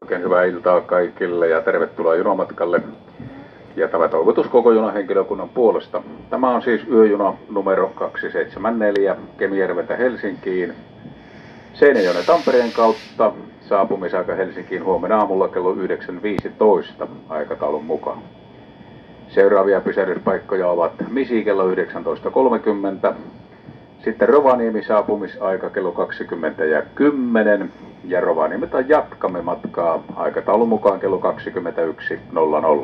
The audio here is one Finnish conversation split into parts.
Oikein hyvää iltaa kaikille ja tervetuloa junamatkalle. Ja tämä toivotus koko junahenkilökunnan puolesta. Tämä on siis yöjuna numero 274 Kemijärveltä Helsinkiin. Seinäjoen Tampereen kautta. Saapumisaika Helsinkiin huomenna aamulla kello 9.15 aikataulun mukaan. Seuraavia pysähdyspaikkoja ovat Misi kello 19.30. Sitten Rovaniemi saapumisaika kello 20.10 ja Rovaniemeltä jatkamme matkaa aikataulun mukaan kello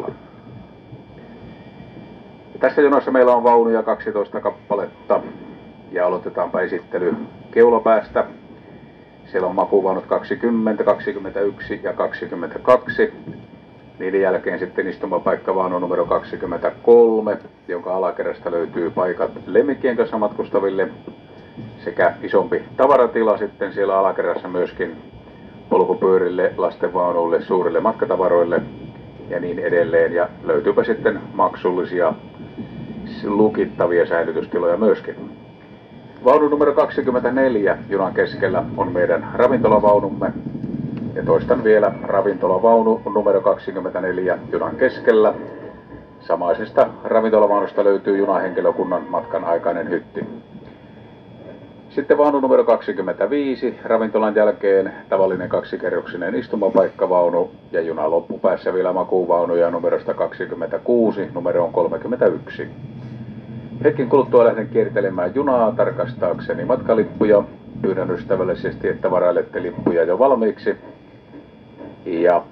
21.00. Tässä jonossa meillä on vaunuja 12 kappaletta ja aloitetaanpa esittely keulapäästä. Siellä on makuuvaunut 20, 21 ja 22. Niiden jälkeen sitten istumapaikkavaunu numero 23, jonka alakerrasta löytyy paikat lemmikkien kanssa matkustaville sekä isompi tavaratila sitten siellä alakerrassa myöskin polkupyörille, lastenvaunuille, suurille matkatavaroille ja niin edelleen. Ja löytyypä sitten maksullisia lukittavia säilytystiloja myöskin. Vaunu numero 24 junan keskellä on meidän ravintolavaunumme. Ja toistan vielä, ravintolavaunu numero 24 junan keskellä. Samaisesta ravintolavaunusta löytyy junahenkilökunnan matkan aikainen hytti. Sitten vaunu numero 25, ravintolan jälkeen tavallinen kaksikerroksinen istumapaikkavaunu ja junan loppupäässä vielä makuuvaunuja numerosta 26 numeroon 31. Hetken kuluttua lähden kiertelemään junaa tarkastaakseni matkalippuja. Pyydän ystävällisesti, että varailette lippuja jo valmiiksi. Ja